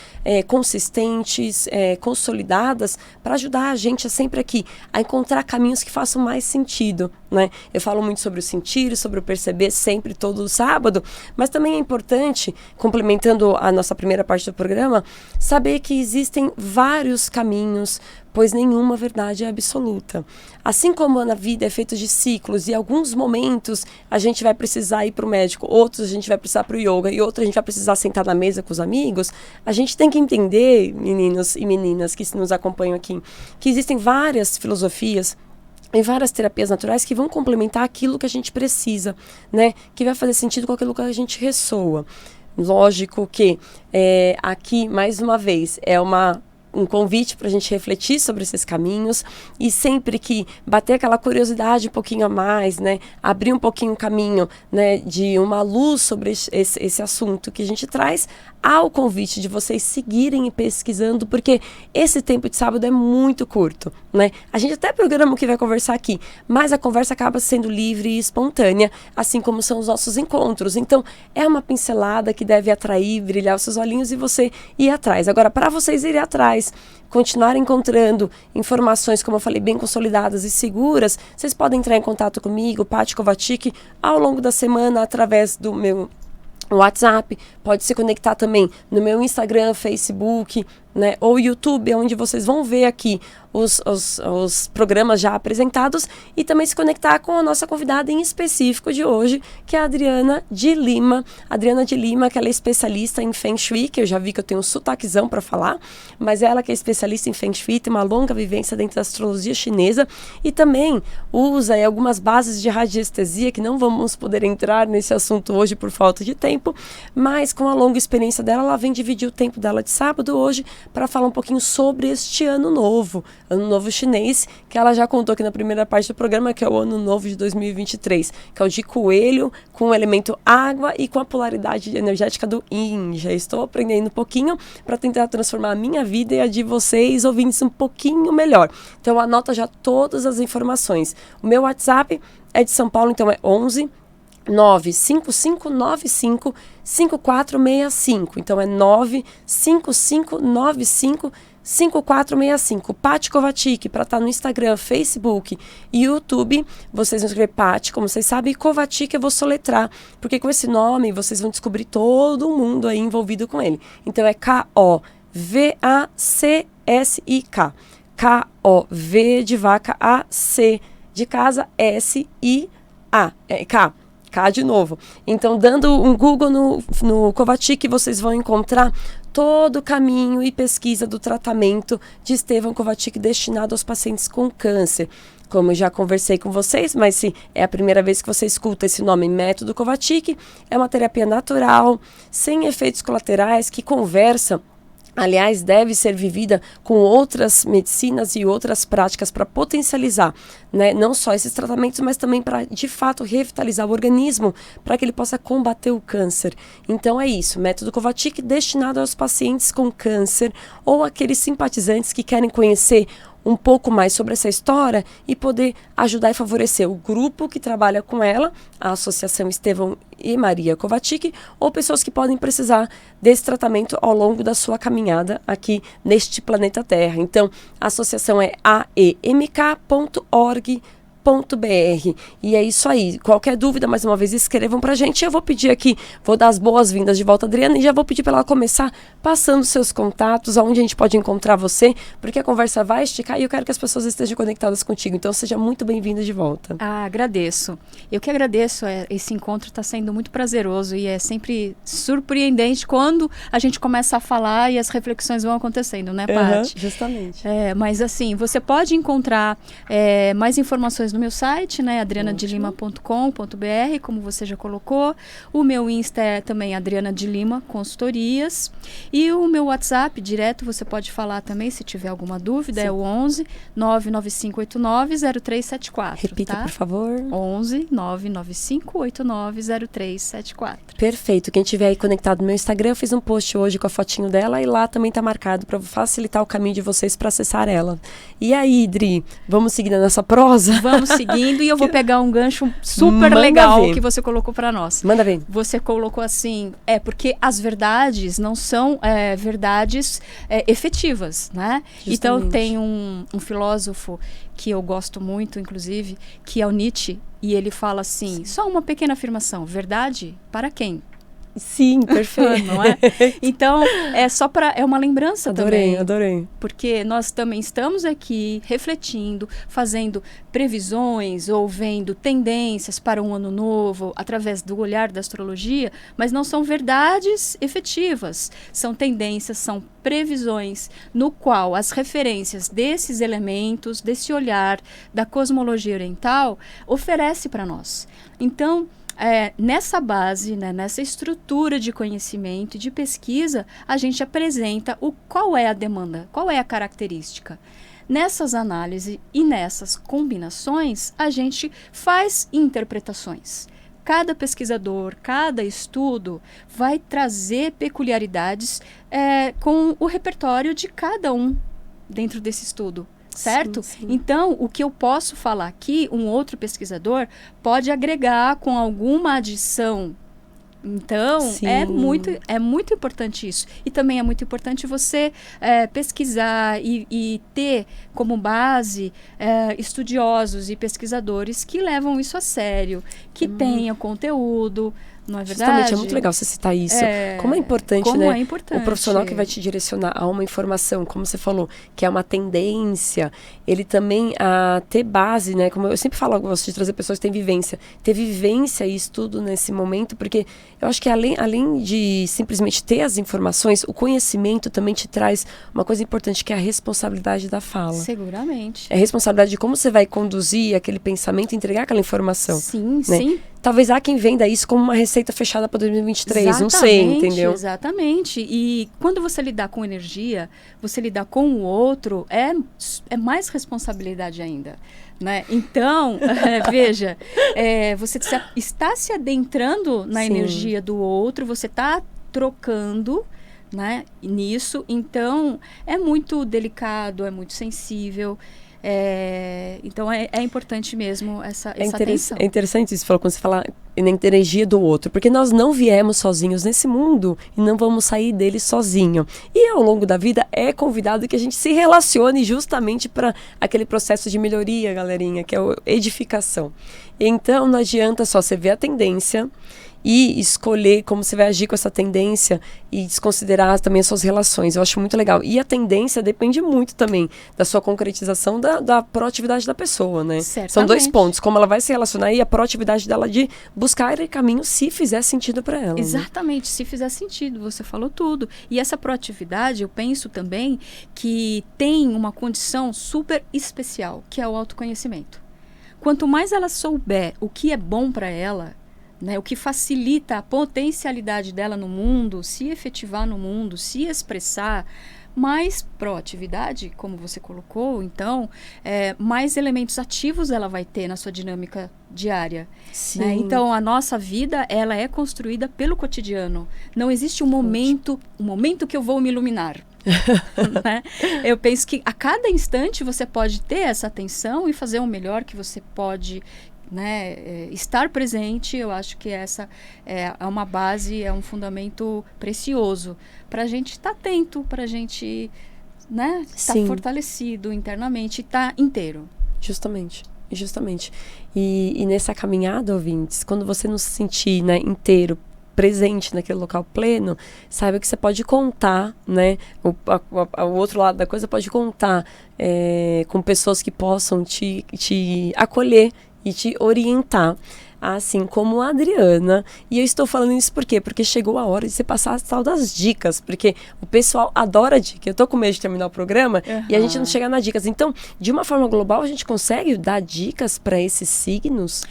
[SPEAKER 1] consistentes, consolidadas, para ajudar a gente sempre aqui a encontrar caminhos que façam mais sentido, né? Eu falo muito sobre o sentir, sobre o perceber sempre todo sábado, mas também é importante, complementando a nossa primeira parte do programa, saber que existem vários caminhos, pois nenhuma verdade é absoluta. Assim como na vida é feito de ciclos e alguns momentos a gente vai precisar ir para o médico, outros a gente vai precisar para o yoga e outros a gente vai precisar sentar na mesa com os amigos, a gente tem que entender, meninos e meninas que nos acompanham aqui, que existem várias filosofias em várias terapias naturais que vão complementar aquilo que a gente precisa, né? Que vai fazer sentido com aquilo que a gente ressoa. Lógico que aqui, mais uma vez, é um convite para a gente refletir sobre esses caminhos e sempre que bater aquela curiosidade um pouquinho a mais, né, abrir um pouquinho o caminho, né, de uma luz sobre esse assunto que a gente traz, há o convite de vocês seguirem pesquisando, porque esse tempo de sábado é muito curto, né? A gente até programa o que vai conversar aqui, mas a conversa acaba sendo livre e espontânea, assim como são os nossos encontros. Então, é uma pincelada que deve atrair, brilhar os seus olhinhos e você ir atrás. Agora, para vocês irem atrás, continuar encontrando informações, como eu falei, bem consolidadas e seguras, vocês podem entrar em contato comigo, Paty Kovacic, ao longo da semana, através do meu WhatsApp, pode se conectar também no meu Instagram, Facebook, né, ou YouTube, onde vocês vão ver aqui os programas já apresentados e também se conectar com a nossa convidada em específico de hoje, que é a Adriana de Lima. Adriana de Lima, que ela é especialista em Feng Shui, que eu já vi que eu tenho um sotaquezão para falar, mas ela que é especialista em Feng Shui, tem uma longa vivência dentro da astrologia chinesa e também usa algumas bases de radiestesia, que não vamos poder entrar nesse assunto hoje por falta de tempo, mas com a longa experiência dela, ela vem dividir o tempo dela de sábado hoje para falar um pouquinho sobre este ano novo chinês, que ela já contou aqui na primeira parte do programa, que é o ano novo de 2023, que é o de coelho, com o elemento água e com a polaridade energética do Yin. Já estou aprendendo um pouquinho para tentar transformar a minha vida e a de vocês, ouvintes, um pouquinho melhor. Então anota já todas as informações. O meu WhatsApp é de São Paulo, então é 11 95595 5465. Então é 95595 5465. Paty Kovacic, para estar no Instagram, Facebook e YouTube, vocês vão escrever Paty, como vocês sabem, e Kovacic eu vou soletrar, porque com esse nome vocês vão descobrir todo mundo aí envolvido com ele. Então é Kovacic. K-O-V de vaca, A-C de casa, S-I-A. K de novo. Então, dando um Google no Kovacic, vocês vão encontrar todo o caminho e pesquisa do tratamento de Estevam Kovacic destinado aos pacientes com câncer. Como eu já conversei com vocês, mas se é a primeira vez que você escuta esse nome, Método Kovacic, é uma terapia natural, sem efeitos colaterais, que conversa. Aliás, deve ser vivida com outras medicinas e outras práticas para potencializar, né, não só esses tratamentos, mas também para, de fato, revitalizar o organismo para que ele possa combater o câncer. Então é isso, Método Kovacic destinado aos pacientes com câncer ou aqueles simpatizantes que querem conhecer um pouco mais sobre essa história e poder ajudar e favorecer o grupo que trabalha com ela, a Associação Estevam e Maria Kovacic, ou pessoas que podem precisar desse tratamento ao longo da sua caminhada aqui neste planeta Terra. Então, a associação é aemk.org.br. E é isso aí. Qualquer dúvida, mais uma vez, escrevam pra gente. Eu vou pedir aqui, vou dar as boas-vindas de volta, Adriana, e já vou pedir pra ela começar passando seus contatos, aonde a gente pode encontrar você, porque a conversa vai esticar e eu quero que as pessoas estejam conectadas contigo. Então, seja muito bem-vinda de volta.
[SPEAKER 2] Agradeço. Eu que agradeço. Esse encontro está sendo muito prazeroso e é sempre surpreendente quando a gente começa a falar e as reflexões vão acontecendo, né, Paty?
[SPEAKER 1] Justamente.
[SPEAKER 2] Mas assim, você pode encontrar mais informações no meu site, né, adrianadilima.com.br, como você já colocou. O meu Insta é também Adriana de Lima Consultorias. E o meu WhatsApp, direto, você pode falar também, se tiver alguma dúvida, é o 11 99589 0374.
[SPEAKER 1] Repita,
[SPEAKER 2] tá?
[SPEAKER 1] por favor.
[SPEAKER 2] 11 99589 0374.
[SPEAKER 1] Perfeito. Quem estiver aí conectado no meu Instagram, eu fiz um post hoje com a fotinho dela e lá também tá marcado para facilitar o caminho de vocês para acessar ela. E aí, Dri, vamos seguindo a nossa prosa?
[SPEAKER 2] Vamos seguindo e eu vou pegar um gancho super legal que você colocou para nós.
[SPEAKER 1] Manda ver.
[SPEAKER 2] Você colocou assim, porque as verdades não são verdades efetivas, né?
[SPEAKER 1] Justamente.
[SPEAKER 2] Então tem um filósofo que eu gosto muito, inclusive, que é o Nietzsche, e ele fala assim, só uma pequena afirmação, verdade para quem?
[SPEAKER 1] Sim, perfeito.
[SPEAKER 2] Não é? Então, é uma lembrança também.
[SPEAKER 1] Adorei.
[SPEAKER 2] Porque nós também estamos aqui refletindo, fazendo previsões ou vendo tendências para um ano novo através do olhar da astrologia, mas não são verdades efetivas. São tendências, são previsões no qual as referências desses elementos, desse olhar da cosmologia oriental, oferece para nós. Então, nessa base, né, nessa estrutura de conhecimento e de pesquisa, a gente apresenta qual é a demanda, qual é a característica. Nessas análises e nessas combinações, a gente faz interpretações. Cada pesquisador, cada estudo vai trazer peculiaridades com o repertório de cada um dentro desse estudo. Certo?
[SPEAKER 1] Sim.
[SPEAKER 2] Então, o que eu posso falar aqui, um outro pesquisador pode agregar com alguma adição. Então, é muito importante isso. E também é muito importante você pesquisar e ter como base estudiosos e pesquisadores que levam isso a sério, que tenham conteúdo. Não é verdade?
[SPEAKER 1] Justamente, é muito legal você citar isso. Como é importante, né?
[SPEAKER 2] É importante.
[SPEAKER 1] O profissional que vai te direcionar a uma informação, como você falou, que é uma tendência, ele também ter base, né? Como eu sempre falo, eu gosto de trazer pessoas que têm vivência. Ter vivência e estudo nesse momento, porque eu acho que além de simplesmente ter as informações, o conhecimento também te traz uma coisa importante, que é a responsabilidade da fala.
[SPEAKER 2] Seguramente.
[SPEAKER 1] É a responsabilidade de como você vai conduzir aquele pensamento e entregar aquela informação.
[SPEAKER 2] Sim,
[SPEAKER 1] né?
[SPEAKER 2] sim.
[SPEAKER 1] Talvez há quem venda isso como uma receita fechada para 2023,
[SPEAKER 2] exatamente,
[SPEAKER 1] não sei, entendeu?
[SPEAKER 2] Exatamente. E quando você lidar com energia, você lidar com o outro, é mais responsabilidade ainda. Né? Então, veja, você está se adentrando na energia do outro, você está trocando, né, nisso, então é muito delicado, é muito sensível. Então é importante mesmo essa atenção.
[SPEAKER 1] É interessante isso, quando você fala na energia do outro, porque nós não viemos sozinhos nesse mundo e não vamos sair dele sozinho. E ao longo da vida é convidado que a gente se relacione justamente para aquele processo de melhoria, galerinha, que é a edificação. Então não adianta só você ver a tendência e escolher como você vai agir com essa tendência e desconsiderar também as suas relações. Eu acho muito legal. E a tendência depende muito também da sua concretização da proatividade da pessoa, né?
[SPEAKER 2] Certamente.
[SPEAKER 1] São dois pontos, como ela vai se relacionar e a proatividade dela de buscar caminho se fizer sentido para ela.
[SPEAKER 2] Exatamente,
[SPEAKER 1] né?
[SPEAKER 2] Se fizer sentido, você falou tudo. E essa proatividade, eu penso também que tem uma condição super especial, que é o autoconhecimento. Quanto mais ela souber o que é bom para ela, né, o que facilita a potencialidade dela no mundo, se efetivar no mundo, se expressar, mais proatividade, como você colocou, então, mais elementos ativos ela vai ter na sua dinâmica diária.
[SPEAKER 1] Sim.
[SPEAKER 2] Né? Então, a nossa vida, ela é construída pelo cotidiano. Não existe um momento que eu vou me iluminar. Né? Eu penso que a cada instante você pode ter essa atenção e fazer o melhor que você pode, né, estar presente. Eu acho que essa é uma base, é um fundamento precioso para a gente estar atento, para a gente, né, estar fortalecido internamente, estar inteiro.
[SPEAKER 1] Justamente. justamente. E nessa caminhada, ouvintes, quando você não se sentir, né, inteiro, presente naquele local pleno, saiba que você pode contar, né? O outro lado da coisa pode contar com pessoas que possam te acolher e te orientar. Assim como a Adriana. E eu estou falando isso por quê? Porque chegou a hora de você passar a tal das dicas. Porque o pessoal adora dica. Eu tô com medo de terminar o programa e a gente não chega nas dicas. Então, de uma forma global, a gente consegue dar dicas para esses signos?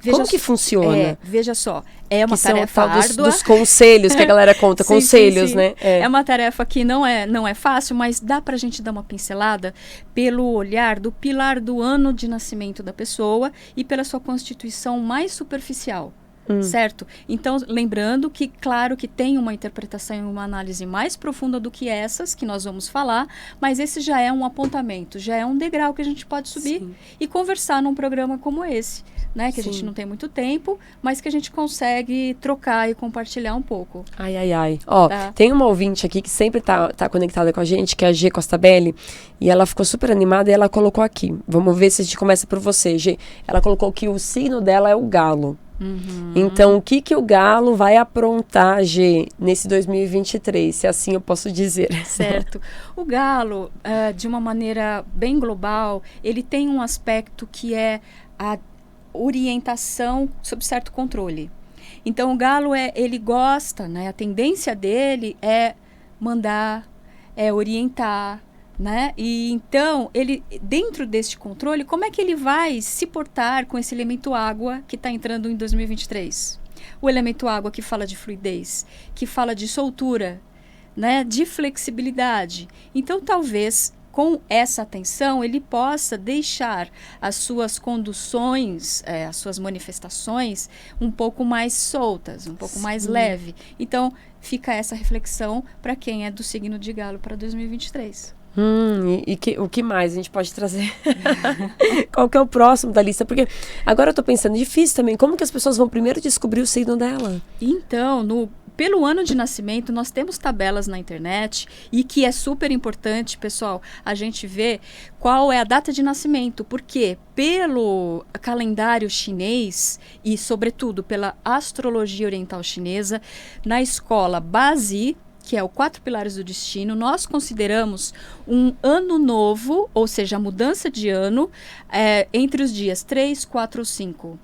[SPEAKER 1] Como que funciona?
[SPEAKER 2] Veja só, é uma
[SPEAKER 1] que são
[SPEAKER 2] tarefa árdua.
[SPEAKER 1] Dos conselhos que a galera conta,
[SPEAKER 2] sim,
[SPEAKER 1] conselhos,
[SPEAKER 2] sim.
[SPEAKER 1] né?
[SPEAKER 2] É uma tarefa que não é fácil, mas dá pra gente dar uma pincelada pelo olhar do pilar do ano de nascimento da pessoa e pela sua constituição mais superficial. Certo? Então, lembrando que, claro, que tem uma interpretação e uma análise mais profunda do que essas que nós vamos falar, mas esse já é um apontamento, já é um degrau que a gente pode subir e conversar num programa como esse, né? Que a gente não tem muito tempo, mas que a gente consegue trocar e compartilhar um pouco.
[SPEAKER 1] Ai. Ó, tem uma ouvinte aqui que sempre tá conectada com a gente, que é a G Costabelli, e ela ficou super animada e ela colocou aqui. Vamos ver se a gente começa por você, G. Ela colocou que o signo dela é o galo. Então, o que o galo vai aprontar, G, nesse 2023, se assim eu posso dizer?
[SPEAKER 2] Certo. O galo, de uma maneira bem global, ele tem um aspecto que é a orientação sob certo controle. Então, o galo, ele gosta, né? A tendência dele é mandar, é orientar, né? E então, ele, dentro deste controle, como é que ele vai se portar com esse elemento água que está entrando em 2023? O elemento água que fala de fluidez, que fala de soltura, né? De flexibilidade. Então, talvez, com essa atenção, ele possa deixar as suas conduções, as suas manifestações um pouco mais soltas, um pouco mais leve. Então, fica essa reflexão para quem é do signo de Galo para 2023.
[SPEAKER 1] O que mais a gente pode trazer? Qual que é o próximo da lista? Porque agora eu tô pensando, difícil também, como que as pessoas vão primeiro descobrir o signo dela?
[SPEAKER 2] Então, pelo ano de nascimento, nós temos tabelas na internet e que é super importante, pessoal, a gente ver qual é a data de nascimento, porque pelo calendário chinês e, sobretudo, pela astrologia oriental chinesa, na escola Bazi, que é o 4 Pilares do Destino, nós consideramos um ano novo, ou seja, a mudança de ano, entre os dias 3, 4 ou 5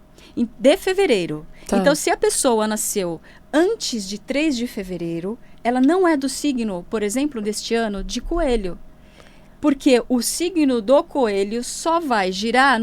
[SPEAKER 2] de fevereiro. Então, se a pessoa nasceu antes de 3 de fevereiro, ela não é do signo, por exemplo, deste ano, de Coelho. Porque o signo do Coelho só vai girar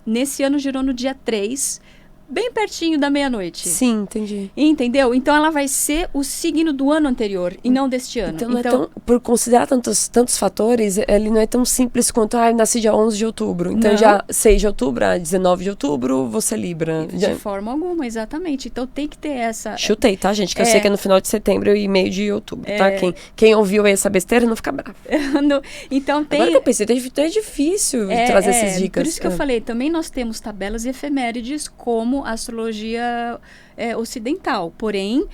[SPEAKER 2] nesse ano girou no dia 3, bem pertinho da meia-noite.
[SPEAKER 1] Sim, entendi.
[SPEAKER 2] Entendeu? Então, ela vai ser o signo do ano anterior e não deste ano.
[SPEAKER 1] Então, não é tão, por considerar tantos fatores, ele não é tão simples quanto, eu nasci dia 11 de outubro. Então,
[SPEAKER 2] não.
[SPEAKER 1] Já 6 de outubro, 19 de outubro, você Libra.
[SPEAKER 2] De forma alguma, exatamente. Então, tem que ter essa...
[SPEAKER 1] Chutei, tá, gente? Que eu sei que é no final de setembro e meio de outubro, tá? Quem ouviu essa besteira não fica bravo.
[SPEAKER 2] Então, tem...
[SPEAKER 1] Agora que eu pensei, é difícil trazer essas dicas.
[SPEAKER 2] Por isso que eu falei, também nós temos tabelas e efemérides como a astrologia ocidental, porém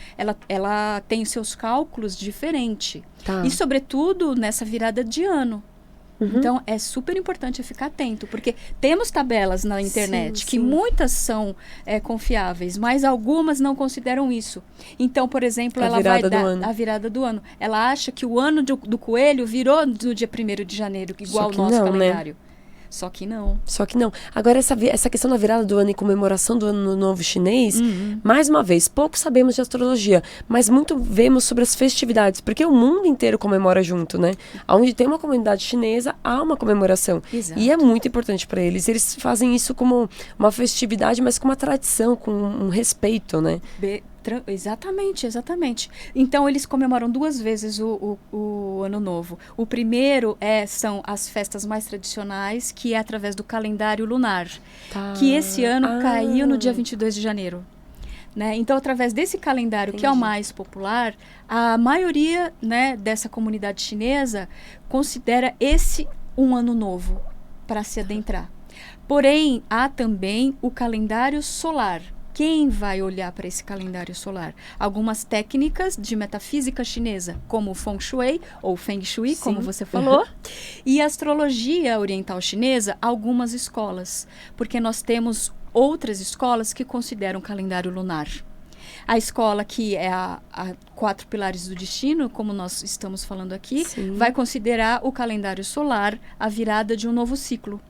[SPEAKER 2] ela tem seus cálculos diferentes e sobretudo nessa virada de ano. Então é super importante ficar atento, porque temos tabelas na internet que muitas são confiáveis, mas algumas não consideram isso. Então, por exemplo, ela vai dar a virada do ano. Ela acha que o ano do coelho virou no dia 1º de janeiro, igual o nosso calendário. Né? Só que não. Agora, essa questão da virada do ano e comemoração do ano novo chinês, mais uma vez, pouco sabemos de astrologia, mas muito vemos sobre as festividades, porque o mundo inteiro comemora junto, né? Onde tem uma comunidade chinesa, há uma comemoração. Exato.
[SPEAKER 1] E é muito importante para eles. Eles fazem isso como uma festividade, mas com uma tradição, com um respeito, né?
[SPEAKER 2] Exatamente. Então, eles comemoram 2 vezes o Ano Novo. O primeiro são as festas mais tradicionais, que é através do calendário lunar, que esse ano caiu no dia 22 de janeiro. Né? Então, através desse calendário, que é o mais popular, a maioria, né, dessa comunidade chinesa considera esse um ano novo para se adentrar. Porém, há também o calendário solar. Quem vai olhar para esse calendário solar? Algumas técnicas de metafísica chinesa, como o Feng Shui, ou Feng Shui, como você falou, e a astrologia oriental chinesa, algumas escolas, porque nós temos outras escolas que consideram o calendário lunar. A escola que é a 4 pilares do destino, como nós estamos falando aqui, vai considerar o calendário solar a virada de um novo ciclo.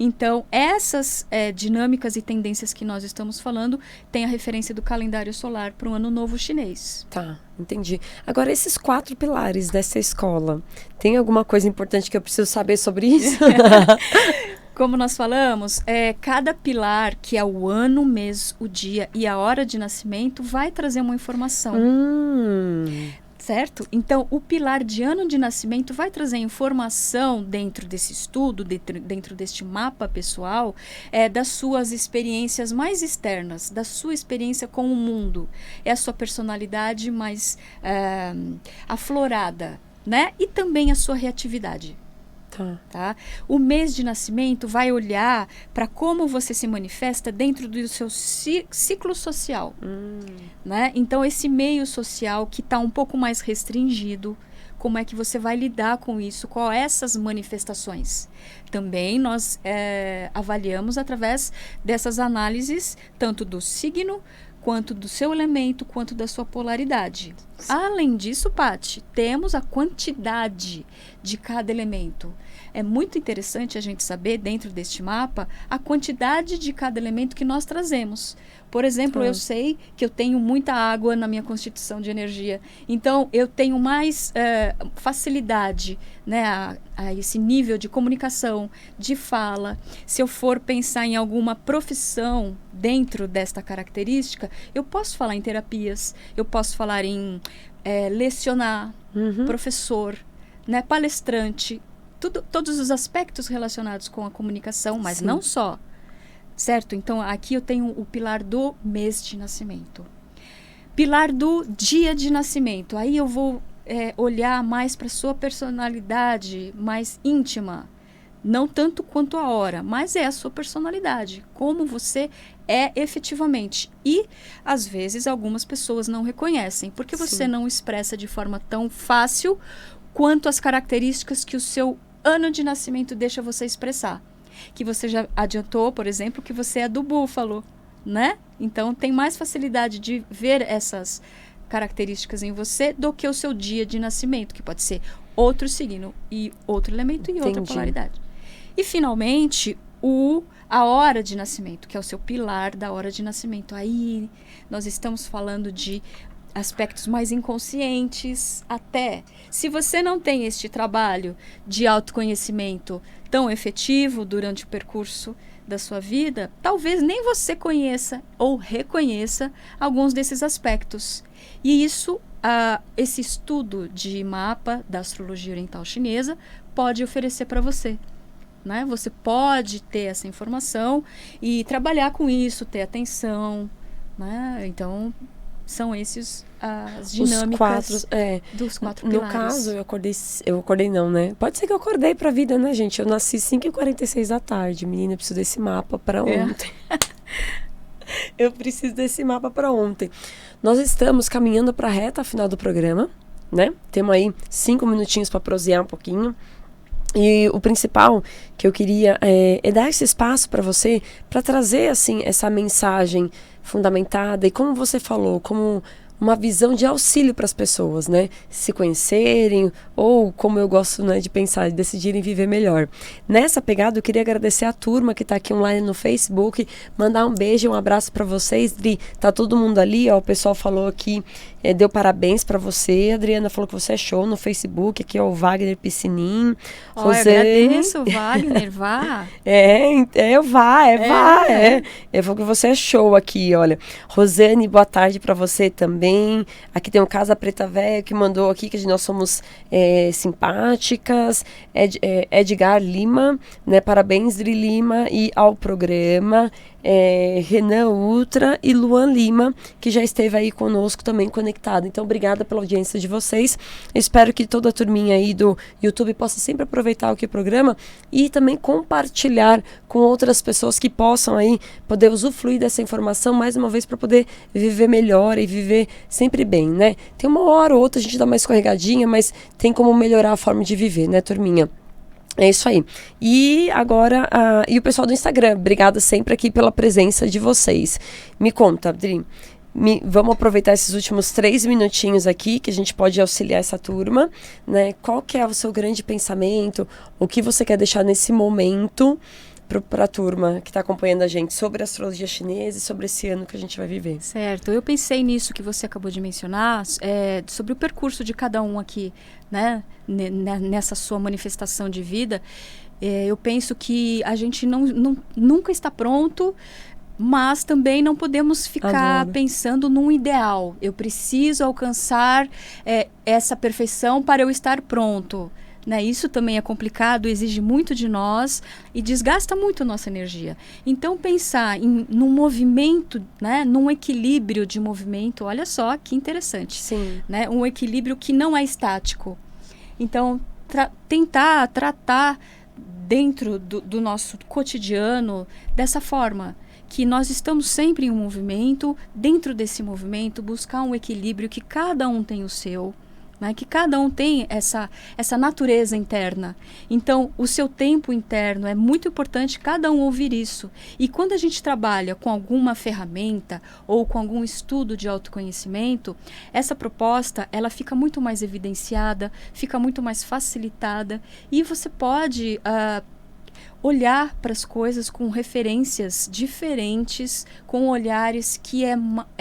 [SPEAKER 2] Então, essas dinâmicas e tendências que nós estamos falando têm a referência do calendário solar para o Ano Novo Chinês.
[SPEAKER 1] Tá, entendi. Agora, esses 4 pilares dessa escola, tem alguma coisa importante que eu preciso saber sobre isso?
[SPEAKER 2] Como nós falamos, cada pilar, que é o ano, o mês, o dia e a hora de nascimento, vai trazer uma informação. Certo? Então, o pilar de ano de nascimento vai trazer informação dentro desse estudo, dentro deste mapa pessoal, das suas experiências mais externas, da sua experiência com o mundo. É a sua personalidade mais aflorada, né? E também a sua reatividade. Tá? O mês de nascimento vai olhar para como você se manifesta dentro do seu ciclo social. Né? Então, esse meio social que está um pouco mais restringido, como é que você vai lidar com isso, com essas manifestações? Também nós avaliamos através dessas análises, tanto do signo, quanto do seu elemento, quanto da sua polaridade. Além disso, Paty, temos a quantidade de cada elemento. É muito interessante a gente saber, dentro deste mapa, a quantidade de cada elemento que nós trazemos. Por exemplo, eu sei que eu tenho muita água na minha constituição de energia. Então, eu tenho mais facilidade, né, a esse nível de comunicação, de fala. Se eu for pensar em alguma profissão dentro desta característica, eu posso falar em terapias, eu posso falar em lecionar, professor, né, palestrante, todos os aspectos relacionados com a comunicação, mas não só. Certo? Então, aqui eu tenho o pilar do mês de nascimento. Pilar do dia de nascimento. Aí eu vou olhar mais para a sua personalidade mais íntima. Não tanto quanto a hora, mas é a sua personalidade. Como você é efetivamente. E, às vezes, algumas pessoas não reconhecem. Porque você não expressa de forma tão fácil quanto as características que o seu ano de nascimento deixa você expressar. Que você já adiantou, por exemplo, que você é do búfalo, né? Então, tem mais facilidade de ver essas características em você do que o seu dia de nascimento, que pode ser outro signo e outro elemento e outra polaridade. E, finalmente, a hora de nascimento, que é o seu pilar da hora de nascimento. Aí, nós estamos falando de aspectos mais inconscientes, até. Se você não tem este trabalho de autoconhecimento tão efetivo durante o percurso da sua vida, talvez nem você conheça ou reconheça alguns desses aspectos. E isso, esse estudo de mapa da astrologia oriental chinesa pode oferecer para você. Né? Você pode ter essa informação e trabalhar com isso, ter atenção. Né? Então, são esses as dinâmicas dos 4 pilares.
[SPEAKER 1] No caso, eu acordei não, né? Pode ser que eu acordei pra vida, né, gente? Eu nasci 5h46 da tarde. Menina, eu preciso desse mapa pra ontem. Eu preciso desse mapa pra ontem. Nós estamos caminhando pra reta final do programa, né? Temos aí 5 minutinhos pra prosear um pouquinho. E o principal que eu queria é dar esse espaço para você, para trazer assim essa mensagem fundamentada e, como você falou, como uma visão de auxílio para as pessoas, né? Se conhecerem ou, como eu gosto, né, de pensar, de decidirem viver melhor. Nessa pegada, eu queria agradecer a turma que está aqui online no Facebook, mandar um beijo e um abraço para vocês. Dri, tá todo mundo ali, ó, o pessoal falou aqui, deu parabéns para você. A Adriana falou que você é show no Facebook, aqui ó, o Wagner Piscinin.
[SPEAKER 2] Eu agradeço, Wagner, vá.
[SPEAKER 1] Eu falo que você é show aqui, olha. Rosane, boa tarde para você também. Aqui tem o Casa Preta Véia que mandou aqui que nós somos simpáticas. Edgar Lima, né? Parabéns, Dri Lima, e ao programa. Renan Ultra e Luan Lima, que já esteve aí conosco também conectado. Então, obrigada pela audiência de vocês. Espero que toda a turminha aí do YouTube possa sempre aproveitar o programa e também compartilhar com outras pessoas que possam aí poder usufruir dessa informação, mais uma vez, para poder viver melhor e viver sempre bem, né? Tem uma hora ou outra a gente dá uma escorregadinha, mas tem como melhorar a forma de viver, né, turminha? É isso aí. E agora, e o pessoal do Instagram, obrigada sempre aqui pela presença de vocês. Me conta, Adri, vamos aproveitar esses últimos 3 minutinhos aqui, que a gente pode auxiliar essa turma, né? Qual que é o seu grande pensamento, o que você quer deixar nesse momento para a turma que está acompanhando a gente sobre a astrologia chinesa e sobre esse ano que a gente vai viver?
[SPEAKER 2] Certo, eu pensei nisso que você acabou de mencionar, sobre o percurso de cada um aqui, né, nessa sua manifestação de vida. Eu penso que a gente nunca está pronto, mas também não podemos ficar pensando num ideal. Eu preciso alcançar essa perfeição para eu estar pronto. Né? Isso também é complicado, exige muito de nós e desgasta muito a nossa energia. Então, pensar num movimento, né? Num equilíbrio de movimento, olha só que interessante.
[SPEAKER 1] Sim.
[SPEAKER 2] Né? Um equilíbrio que não é estático. Então, tentar tratar dentro do nosso cotidiano dessa forma, que nós estamos sempre em um movimento, dentro desse movimento, buscar um equilíbrio, que cada um tem o seu, né? Que cada um tem essa natureza interna. Então, o seu tempo interno é muito importante cada um ouvir isso. E quando a gente trabalha com alguma ferramenta ou com algum estudo de autoconhecimento, essa proposta ela fica muito mais evidenciada, fica muito mais facilitada e você pode olhar para as coisas com referências diferentes, com olhares que é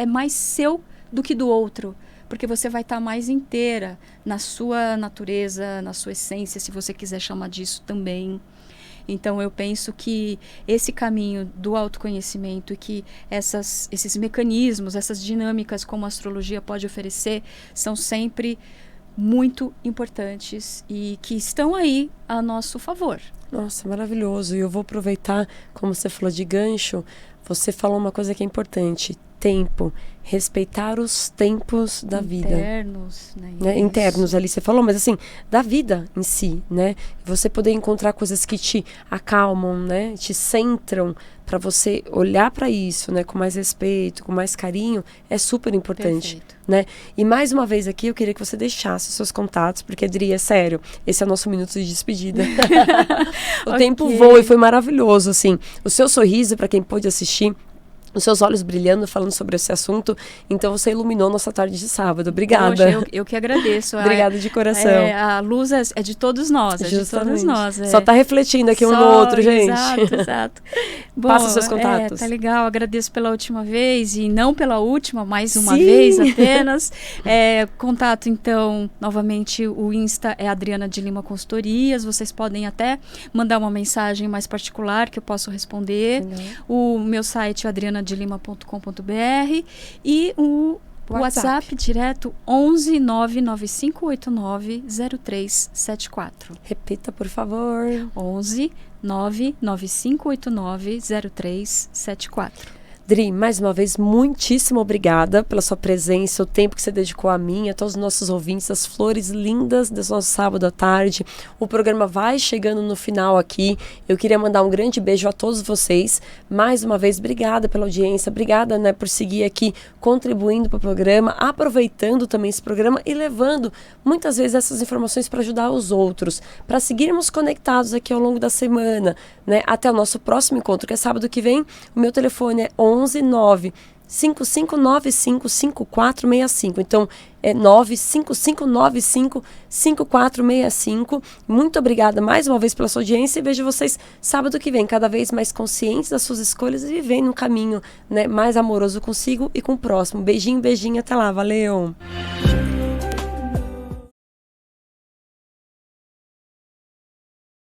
[SPEAKER 2] mais seu do que do outro. Porque você vai estar mais inteira na sua natureza, na sua essência, se você quiser chamar disso também. Então, eu penso que esse caminho do autoconhecimento e que esses mecanismos, essas dinâmicas como a astrologia pode oferecer, são sempre muito importantes e que estão aí a nosso favor.
[SPEAKER 1] Nossa, maravilhoso. E eu vou aproveitar, como você falou de gancho, você falou uma coisa que é importante. Tempo, respeitar os tempos da vida.
[SPEAKER 2] Internos, né?
[SPEAKER 1] Internos ali, você falou, mas assim, da vida em si, né? Você poder encontrar coisas que te acalmam, né? Te centram, para você olhar para isso, né? Com mais respeito, com mais carinho, é super importante.
[SPEAKER 2] Perfeito.
[SPEAKER 1] Né? E mais uma vez aqui, eu queria que você deixasse os seus contatos, porque, Adri, é sério, esse é o nosso minuto de despedida. O tempo voa e foi maravilhoso, assim. O seu sorriso, para quem pôde assistir, os seus olhos brilhando, falando sobre esse assunto. Então, você iluminou nossa tarde de sábado. Obrigada.
[SPEAKER 2] Poxa, eu que agradeço.
[SPEAKER 1] Obrigada de coração.
[SPEAKER 2] A luz é de todos nós,
[SPEAKER 1] Justamente.
[SPEAKER 2] De todos nós.
[SPEAKER 1] Só tá refletindo aqui um no outro, gente.
[SPEAKER 2] Exato. Bom,
[SPEAKER 1] passa os seus contatos.
[SPEAKER 2] Tá legal, agradeço pela última vez e não pela última, mais uma vez apenas. Contato, então, novamente, o Insta é Adriana de Lima Consultorias. Vocês podem até mandar uma mensagem mais particular que eu posso responder. O meu site é adrianadelima.com.br e o WhatsApp direto 11 99589 0374.
[SPEAKER 1] Repita, por favor.
[SPEAKER 2] 11 99589 0374.
[SPEAKER 1] Dri, mais uma vez, muitíssimo obrigada pela sua presença, o tempo que você dedicou a mim, a todos os nossos ouvintes, as flores lindas desse nosso sábado à tarde. O programa vai chegando no final aqui. Eu queria mandar um grande beijo a todos vocês. Mais uma vez, obrigada pela audiência, obrigada, né, por seguir aqui contribuindo para o programa, aproveitando também esse programa e levando muitas vezes essas informações para ajudar os outros, para seguirmos conectados aqui ao longo da semana, né, até o nosso próximo encontro, que é sábado que vem. O meu telefone é 11 9 5595 5465. Então, é 95595 5465. Muito obrigada mais uma vez pela sua audiência e vejo vocês sábado que vem, cada vez mais conscientes das suas escolhas e vivendo um caminho, né, mais amoroso consigo e com o próximo. Beijinho, até lá. Valeu!